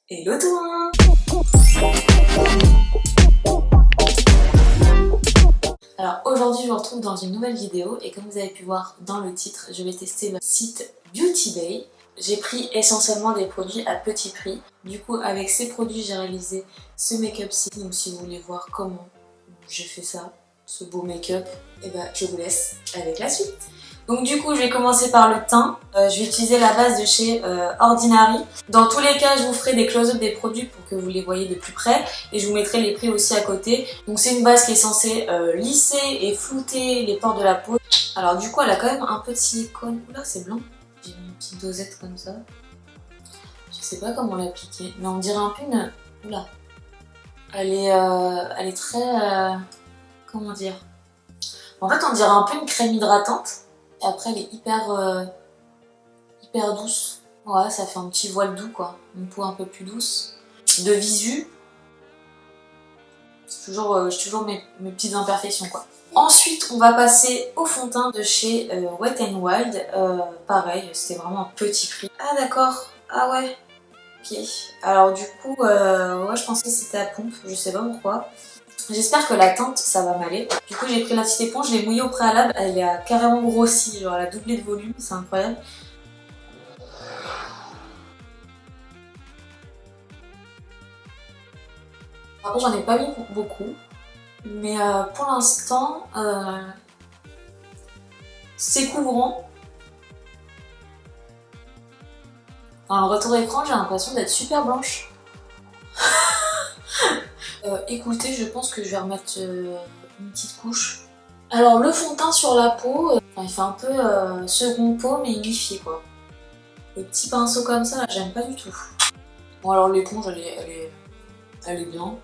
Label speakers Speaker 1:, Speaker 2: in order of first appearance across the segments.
Speaker 1: Hello tout le monde. Alors aujourd'hui je vous retrouve dans une nouvelle vidéo et comme vous avez pu voir dans le titre, je vais tester le site Beauty Bay. J'ai pris essentiellement des produits à petit prix. Du coup avec ces produits j'ai réalisé ce make-up-ci. Donc si vous voulez voir comment j'ai fait ça, ce beau make-up, et ben je vous laisse avec la suite. Donc du coup je vais commencer par le teint. Je vais utiliser la base de chez Ordinary. Dans tous les cas je vous ferai des close-up des produits pour que vous les voyez de plus près et je vous mettrai les prix aussi à côté. Donc c'est une base qui est censée lisser et flouter les pores de la peau. Alors du coup elle a quand même un peu de silicone. Oula c'est blanc. J'ai mis une petite dosette comme ça. Je sais pas comment l'appliquer mais on dirait un peu une... Oula. Elle est très... comment dire? En fait on dirait un peu une crème hydratante. Et après elle est hyper douce. Ouais, ça fait un petit voile doux quoi. Une peau un peu plus douce. De visu. J'ai toujours mes petites imperfections quoi. Ensuite, on va passer au fond de teint de chez Wet n Wild. Pareil, c'était vraiment un petit prix. Ah d'accord. Ah ouais. Ok. Alors du coup, ouais, je pensais que c'était à pompe. Je sais pas pourquoi. J'espère que la teinte ça va m'aller. Du coup j'ai pris la petite éponge, je l'ai mouillée au préalable, elle a carrément grossi, genre elle a doublé de volume, c'est incroyable. Par contre j'en ai pas mis beaucoup, mais pour l'instant c'est couvrant. Dans le retour écran j'ai l'impression d'être super blanche. Écoutez, je pense que je vais remettre une petite couche. Alors le fond de teint sur la peau, il fait un peu second peau mais unifié quoi. Le petit pinceau comme ça, là, j'aime pas du tout. Bon alors l'éponge elle est bien.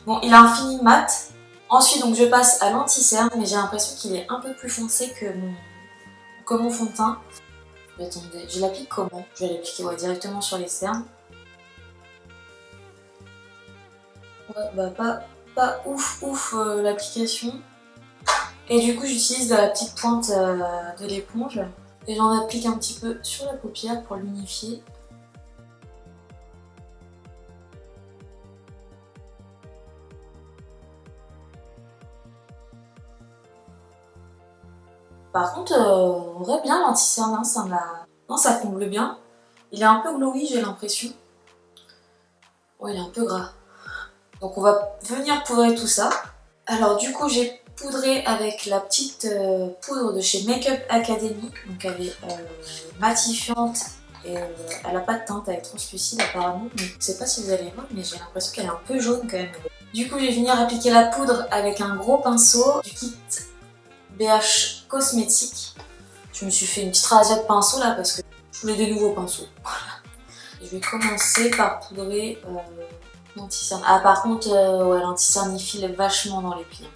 Speaker 1: Bon il a un fini mat. Ensuite donc je passe à l'anti-cerne mais j'ai l'impression qu'il est un peu plus foncé que mon fond de teint. Mais attendez, je l'applique comment? Je vais l'appliquer ouais, directement sur les cernes. Ouais, bah pas ouf l'application. Et du coup j'utilise la petite pointe de l'éponge et j'en applique un petit peu sur la paupière pour l'unifier. Par contre, on voit bien l'anti-cerne, hein, ça comble bien. Il est un peu glowy j'ai l'impression. Ouais, il est un peu gras. Donc on va venir poudrer tout ça. Alors du coup j'ai poudré avec la petite poudre de chez Make Up Academy. Donc elle est matifiante et elle n'a pas de teinte, elle est translucide apparemment. Donc, je sais pas si vous allez voir mais j'ai l'impression qu'elle est un peu jaune quand même. Du coup je vais venir appliquer la poudre avec un gros pinceau du kit BH Cosmétique. Je me suis fait une petite razzia de pinceau là parce que je voulais des nouveaux pinceaux. Je vais commencer par poudrer l'anti-cerne. Ah par contre, ouais, l'anti-cerne il file vachement dans les plis.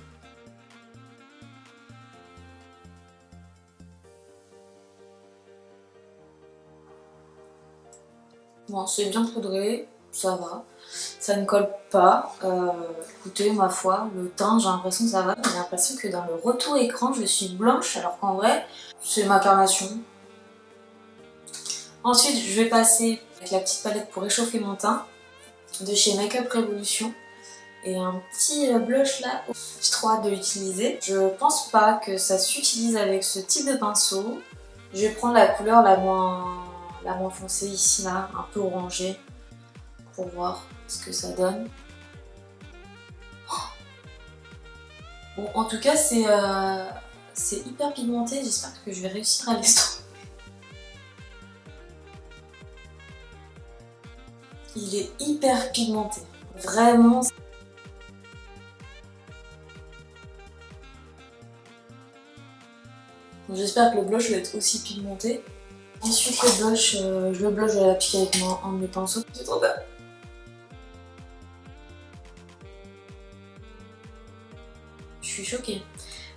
Speaker 1: Bon, c'est bien poudré, ça va. Ça ne colle pas. Écoutez, ma foi, le teint, j'ai l'impression que ça va. J'ai l'impression que dans le retour écran, je suis blanche alors qu'en vrai, c'est ma carnation. Ensuite, je vais passer avec la petite palette pour réchauffer mon teint de chez Make Up Revolution. Et un petit blush là, j'ai trop hâte de l'utiliser. Je pense pas que ça s'utilise avec ce type de pinceau. Je vais prendre la couleur la moins foncée ici là, un peu orangée, pour voir ce que ça donne. Bon, en tout cas c'est hyper pigmenté, j'espère que je vais réussir à l'estomper. Il est hyper pigmenté, vraiment. J'espère que le blush va être aussi pigmenté. Ensuite le blush, je vais l'appliquer avec un de mes pinceaux. C'est trop bien. Je suis choquée.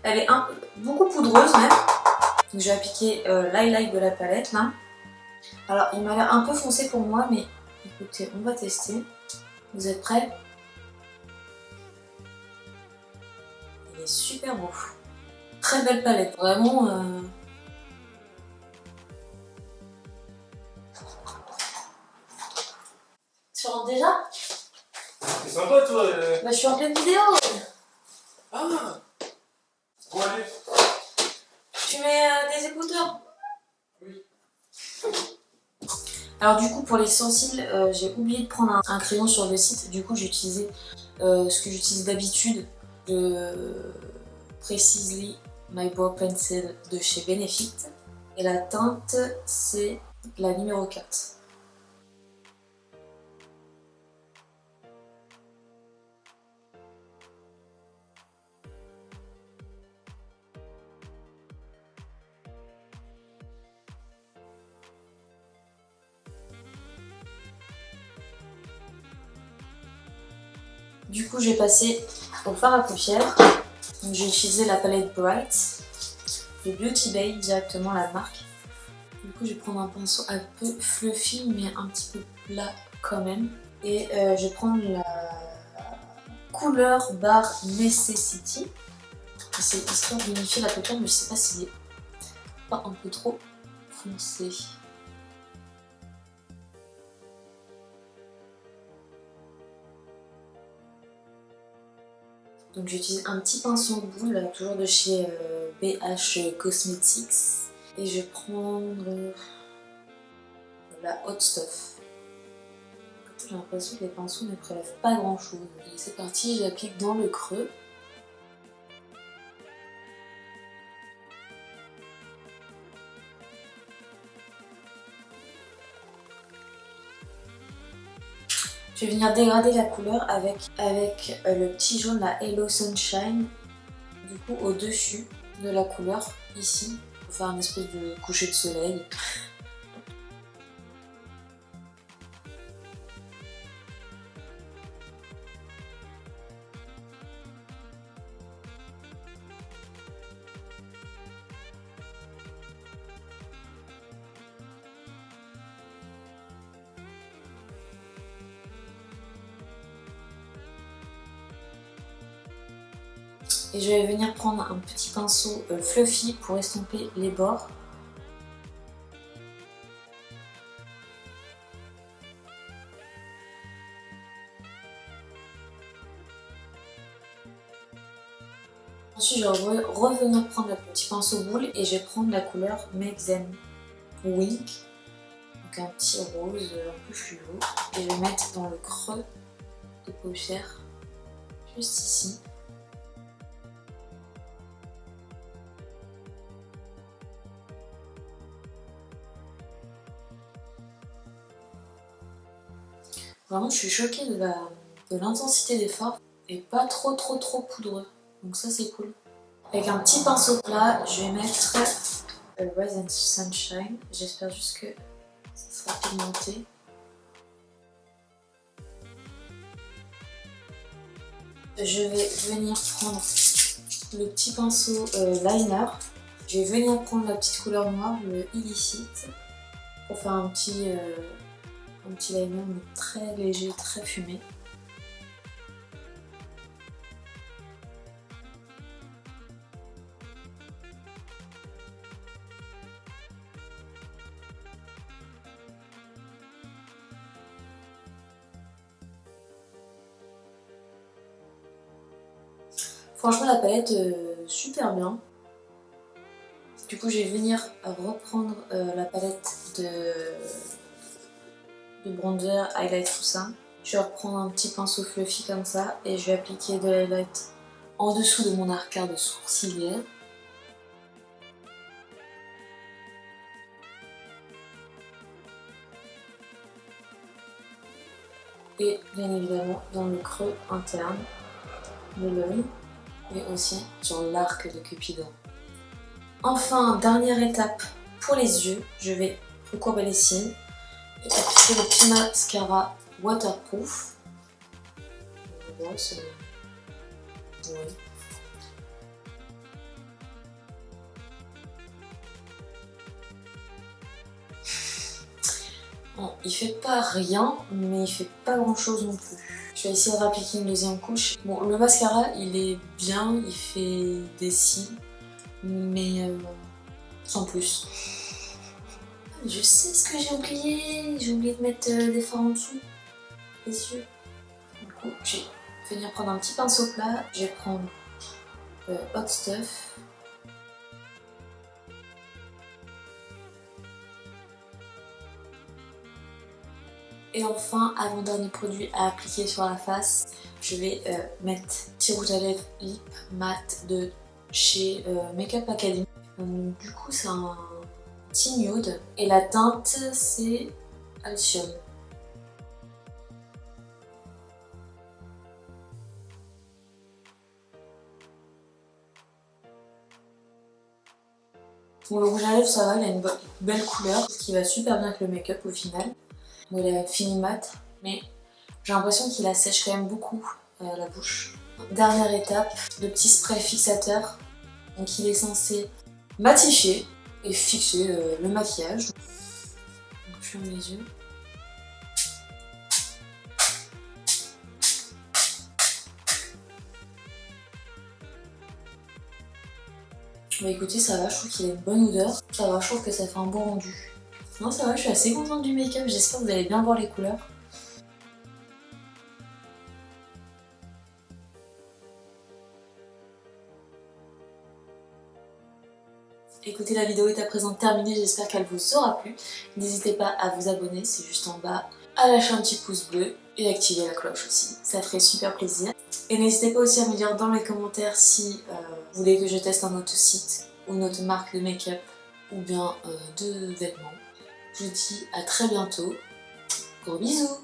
Speaker 1: Elle est beaucoup poudreuse même. Donc je vais appliquer l'highlight de la palette là. Alors il m'a l'air un peu foncé pour moi mais écoutez, on va tester. Vous êtes prêts? Il est super beau. Très belle palette, vraiment. Tu rentres déjà?
Speaker 2: C'est sympa toi
Speaker 1: Bah je suis en pleine vidéo.
Speaker 2: Ah. Bon allez.
Speaker 1: Tu mets des écouteurs?
Speaker 2: Oui.
Speaker 1: Alors du coup pour les stenciles, j'ai oublié de prendre un crayon sur le site. Du coup j'ai utilisé ce que j'utilise d'habitude, le Precisely My Brow Pencil de chez Benefit. Et la teinte c'est la numéro 4. Du coup, j'ai passé au fard à paupières. J'ai utilisé la palette Bright de Beauty Bay, directement la marque. Du coup, je vais prendre un pinceau un peu fluffy, mais un petit peu plat quand même. Et je vais prendre la couleur Bar Necessity. C'est histoire d'unifier la paupière, mais je sais pas s'il est pas un peu trop foncé. Donc j'utilise un petit pinceau boule, toujours de chez BH Cosmetics. Et je vais prendre la Hot Stuff. J'ai l'impression que les pinceaux ne prélèvent pas grand chose. Et c'est parti, j'applique dans le creux. Je vais venir dégrader la couleur avec le petit jaune, la Hello Sunshine, du coup au-dessus de la couleur, ici, pour faire une espèce de coucher de soleil. Et je vais venir prendre un petit pinceau fluffy pour estomper les bords. Ensuite, je vais revenir prendre le petit pinceau boule et je vais prendre la couleur Make Them Wink. Donc un petit rose un peu fluo. Et je vais mettre dans le creux de paupière, juste ici. Vraiment, je suis choquée de l'intensité des fards et pas trop poudreux. Donc ça, c'est cool. Avec un petit pinceau plat, je vais mettre Rise and Sunshine. J'espère juste que ça sera pigmenté. Je vais venir prendre le petit pinceau liner. Je vais venir prendre la petite couleur noire, le Illicit, pour faire un petit liner mais très léger, très fumé. Franchement, la palette super bien. Du coup, je vais venir reprendre la palette de bronzer, highlight, tout ça. Je vais reprendre un petit pinceau fluffy comme ça et je vais appliquer de l'highlight en dessous de mon arcade sourcilière. Et bien évidemment dans le creux interne de l'œil, mais aussi sur l'arc de Cupidon. Enfin, dernière étape pour les yeux, je vais recourber les cils et appliquer le petit mascara waterproof. Ouais. Bon, il fait pas rien, mais il fait pas grand chose non plus. Je vais essayer de réappliquer une deuxième couche. Bon, le mascara, il est bien, il fait des cils, mais sans plus. Je sais ce que j'ai oublié de mettre des fards en dessous. les yeux. Du coup, je vais venir prendre un petit pinceau plat. Je vais prendre Hot Stuff. Et enfin, avant-dernier produit à appliquer sur la face, je vais mettre petit rouge à lèvres Lip Matte de chez Makeup Academy. Du coup, c'est un petit nude et la teinte c'est Alcium. Bon, le rouge à lèvres ça va, il a une belle couleur, ce qui va super bien avec le make-up au final. Bon, il a fini mat, mais j'ai l'impression qu'il assèche quand même beaucoup la bouche. Dernière étape, le petit spray fixateur. Donc il est censé matifier et fixer le maquillage. Donc, je ferme les yeux. Bah écoutez, ça va, je trouve qu'il a une bonne odeur. Ça va, je trouve que ça fait un bon rendu. Non, ça va, je suis assez contente du make-up. J'espère que vous allez bien voir les couleurs. Écoutez, la vidéo est à présent terminée, j'espère qu'elle vous aura plu. N'hésitez pas à vous abonner, c'est juste en bas, à lâcher un petit pouce bleu et activer la cloche aussi, ça ferait super plaisir. Et n'hésitez pas aussi à me dire dans les commentaires si vous voulez que je teste un autre site ou une autre marque de make-up ou bien de vêtements. Je vous dis à très bientôt, gros bisous!